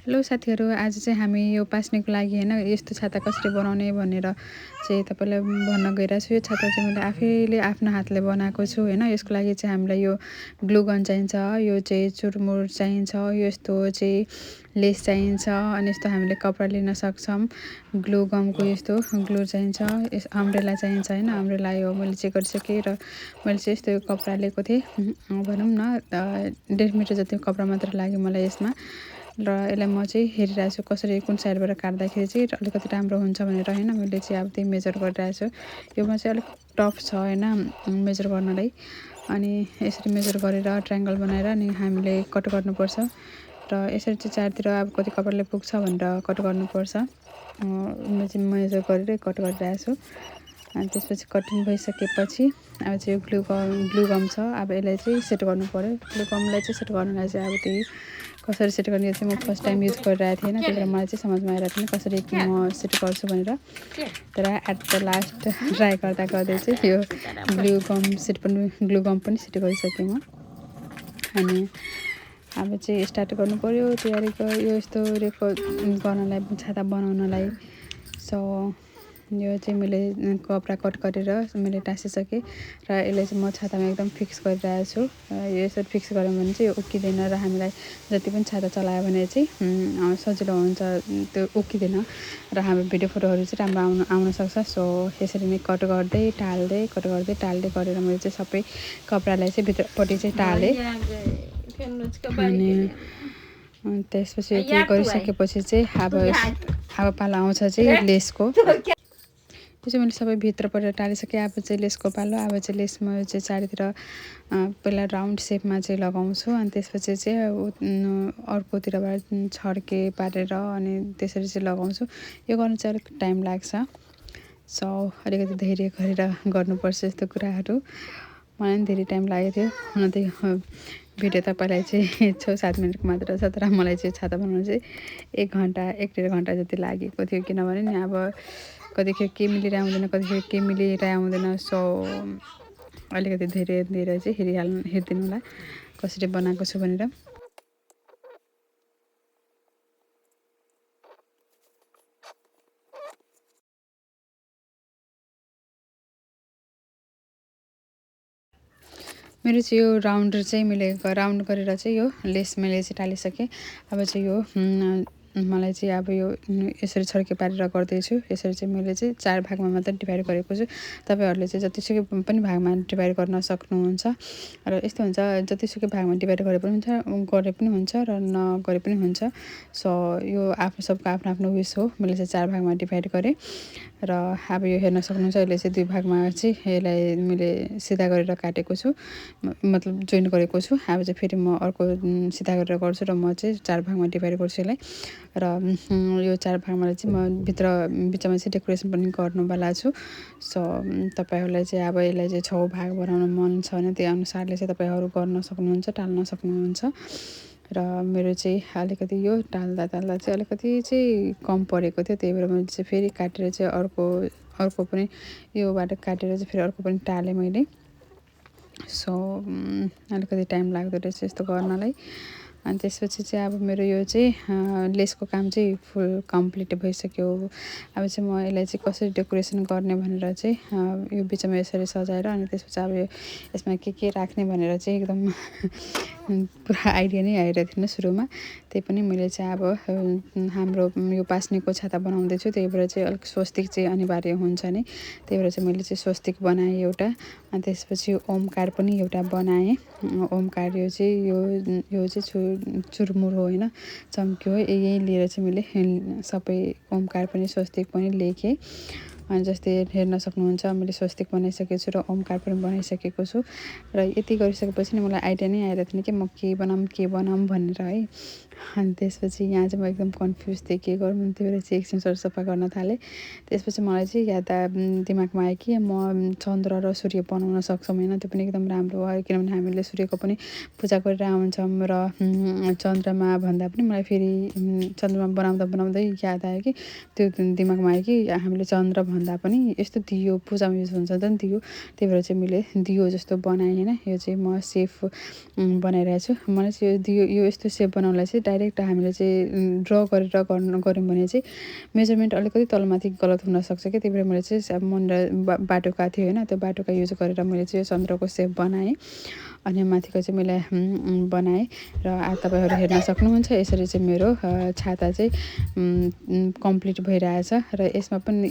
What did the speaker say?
Hello साथीहरू, आज चाहिँ हामी यो पास्नेको लागि हैन यस्तो छाता कसरी बनाउने भनेर चाहिँ तपाईलाई भन्न गइरहेको छु। यो छाता चाहिँ मैले आफैले आफ्नो हातले बनाएको छु हैन। यसको लागि चाहिँ हामीलाई यो ग्लु गन चाहिन्छ, यो चाहिँ चुरमुर चाहिन्छ, यस्तो चाहिँ लेस चाहिन्छ अनि यस्तो हामीले कपडा लिन सक्छौं। ग्लु गमको यस्तो ग्लु चाहिन्छ, अम्ब्रेला चाहिन्छ हैन। अम्ब्रेला यो मैले चेक गरिसकेँ र मैले चाहिँ यस्तो कपडा लिएको थिएँ। भनौँ न 1.5 मिटर जति कपडा मात्र लाग्यो मलाई यसमा। र यसलाई म चाहिँ हेरिरहेको छु कसरी कुन साइडबाट काट्दाखेरि चाहिँ अलिकति राम्रो हुन्छ भनेर हैन। मैले चाहिँ अब त्यही मेजर गरिरहेको छु। योमा चाहिँ अलिक टफ छ हैन मेजर गर्नलाई। अनि यसरी मेजर गरेर ट्रायंगल बनाएर अनि हामीले कट गर्नुपर्छ र यसरी चाहिँ चारतिर अब कति कपडाले पुग्छ भनेर कट गर्नुपर्छ। म चाहिँ मेजर गरेर कट गरिरहेको छु। अनि त्यसपछि कटिङ भइसकेपछि अब चाहिँ यो ग्लु गम छ। अब यसलाई चाहिँ सेट गर्नु पर्यो। ग्लु गमलाई चाहिँ सेट गर्नलाई चाहिँ अब त्यही कसरी सेट गर्ने चाहिँ म फर्स्ट टाइम युज गरिरहेको थिएँ हैन। त्यही भएर मलाई चाहिँ समझमा आइरहेको थिएन कसरी म सेट गर्छु भनेर। तर एट द लास्ट ट्राई गर्दा गर्दै चाहिँ यो ग्लु गम पनि सेट गरिसकेँ म। अनि अब चाहिँ स्टार्ट गर्नु पर्यो तयारी यो यस्तो गर्नलाई छाता बनाउनलाई। सो यो चाहिँ मैले कपडा कट गरेर मैले टाँसिसकेँ र यसलाई चाहिँ म छातामा एकदम फिक्स गरिरहेको छु। यो यसरी फिक्स गऱ्यौँ भने चाहिँ यो उक्किँदैन र हामीलाई जति पनि छाता चलायो भने चाहिँ सजिलो हुन्छ, त्यो उक्किँदैन र हाम्रो भिडियो फोटोहरू चाहिँ राम्रो आउन सक्छ। सो यसरी नै कट गर्दै टाल्दै गरेर मैले चाहिँ सबै कपडालाई चाहिँ भित्रपट्टि चाहिँ टालेँ। अनि त्यसपछि यो के गरिसकेपछि चाहिँ अब पालो आउँछ चाहिँ लेसको। त्यो चाहिँ मैले सबै भित्रपट्टि टालिसकेँ। अब चाहिँ लेसको पालो। अब चाहिँ लेसमा चाहिँ चारैतिर पहिला राउन्ड सेपमा चाहिँ लगाउँछु अनि त्यसपछि चाहिँ अर्कोतिरबाट छड्के पारेर अनि त्यसरी चाहिँ लगाउँछु। यो गर्न चाहिँ अलिक टाइम लाग्छ। सो अलिकति धैर्य गरेर गर्नुपर्छ यस्तो कुराहरू। मलाई पनि धेरै टाइम लागेको थियो। हुन त भिडियो तपाईँलाई चाहिँ 6-7 मिनटको मात्र छ, तर मलाई चाहिँ छाता बनाउन चाहिँ 1-1.5 घन्टा जति लागेको थियो। किनभने नि अब कतिखेर के मिलेर आउँदैन, कतिखेर के मिलेर आउँदैन। सो अलिकति धैर्य दिएर चाहिँ हेरिदिनु होला कसरी बनाएको छु भनेर। मेरो चाहिँ यो राउन्ड चाहिँ मैले राउन्ड गरेर चाहिँ यो लेस मैले चाहिँ टालिसकेँ। अब चाहिँ यो मलाई चाहिँ अब यो यसरी छड्के पारेर गर्दैछु। यसरी चाहिँ मैले चाहिँ 4 भागमा मात्र डिभाइड गरेको छु। तपाईँहरूले चाहिँ जतिसुकै पनि भागमा डिभाइड गर्न सक्नुहुन्छ। र यस्तो हुन्छ जतिसुकै भागमा डिभाइड गरे पनि हुन्छ र नगरे पनि हुन्छ। सो यो सबको आफ्नो आफ्नो विस हो। मैले चाहिँ 4 भागमा डिभाइड गरेँ र अब यो हेर्न सक्नुहुन्छ। यसले चाहिँ 2 भागमा चाहिँ यसलाई मैले सिधा गरेर काटेको छु, मतलब जोइन गरेको छु। अब चाहिँ फेरि म अर्को सिधा गरेर गर्छु र म चाहिँ 4 भागमा डिभाइड गर्छु यसलाई। र यो 4 भागमा चाहिँ म बिचमा चाहिँ डेकोरेसन पनि गर्नुवाला छु। सो तपाईँहरूलाई चाहिँ अब यसलाई चाहिँ 6 भाग बनाउन मन छ भने त्यही अनुसारले चाहिँ तपाईँहरू गर्न सक्नुहुन्छ, टाल्न सक्नुहुन्छ। र मेरो चाहिँ अलिकति यो टाल्दा चाहिँ अलिकति चाहिँ कम परेको थियो। त्यही भएर मैले चाहिँ फेरि काटेर चाहिँ अर्को पनि योबाट काटेर चाहिँ फेरि अर्को पनि टालेँ मैले। सो अलिकति टाइम लाग्दो रहेछ यस्तो गर्नलाई। अनि त्यसपछि चाहिँ अब मेरो यो चाहिँ लेसको काम चाहिँ फुल कम्प्लिट भइसक्यो। अब चाहिँ म यसलाई चाहिँ कसरी डेकोरेसन गर्ने भनेर चाहिँ यो बिचमा यसरी सजाएर अनि त्यसपछि अब यसमा के राख्ने भनेर चाहिँ एकदम पुरा आइडिया नै आइरहेको थिएन सुरुमा। त्यही पनि मैले चाहिँ अब हाम्रो यो पास्नेको छाता बनाउँदैछु, त्यही भएर चाहिँ अलिक स्वस्तिक चाहिँ अनिवार्य हुन्छ नि। त्यही भएर चाहिँ मैले चाहिँ स्वस्तिक बनाएँ एउटा। अनि त्यसपछि ओमकार पनि एउटा बनाएँ। ओमकार यो चाहिँ चुरमुर हो हैन, चम्की हो। यही लिएर चाहिँ मैले सबै ओमकार पनि स्वस्तिक पनि लेखेँ। अनि जस्तै हेर्न सक्नुहुन्छ मैले स्वस्तिक बनाइसकेको छु र ओमकार पनि बनाइसकेको छु। र यति गरिसकेपछि नि मलाई आइडिया नै आइरहेको थिएन कि म के बनाऊँ भनेर है। अनि त्यसपछि यहाँ चाहिँ म एकदम कन्फ्युज थिएँ के गरौँ। त्यही भएर चाहिँ एकछिन सरसफा गर्न थालेँ। त्यसपछि मलाई चाहिँ दिमागमा आयो कि म चन्द्र र सूर्य बनाउन सक्छौँ हैन। त्यो पनि एकदम राम्रो हो किनभने हामीले सूर्यको पनि पूजा गरेर आउँछौँ र चन्द्रमा भन्दा पनि मलाई फेरि चन्द्रमा बनाउँदै याद आयो कि त्यो दिमागमा आयो कि हामीले चन्द्र भन्दा पनि यस्तो दियो पूजामा युज हुन्छ नि त दियो, त्यही भएर चाहिँ मैले दियो जस्तो बनाएँ होइन। यो चाहिँ म सेप बनाइरहेको छु। मलाई चाहिँ यो दियो यो यस्तो सेप बनाउनलाई चाहिँ डाइरेक्ट हामीले चाहिँ ड्र गरेर गऱ्यौँ भने चाहिँ मेजरमेन्ट अलिकति तलमाथि गलत हुनसक्छ क्या। त्यही भएर मैले चाहिँ अब मुन्डा बाटोका थियो होइन, त्यो बाटोका युज गरेर मैले चाहिँ यो चन्द्रको सेप बनाएँ। अनि माथिको चाहिँ मैले बनाएँ र तपाईँहरू हेर्न सक्नुहुन्छ। यसरी चाहिँ मेरो छाता चाहिँ कम्प्लिट भइरहेछ र यसमा पनि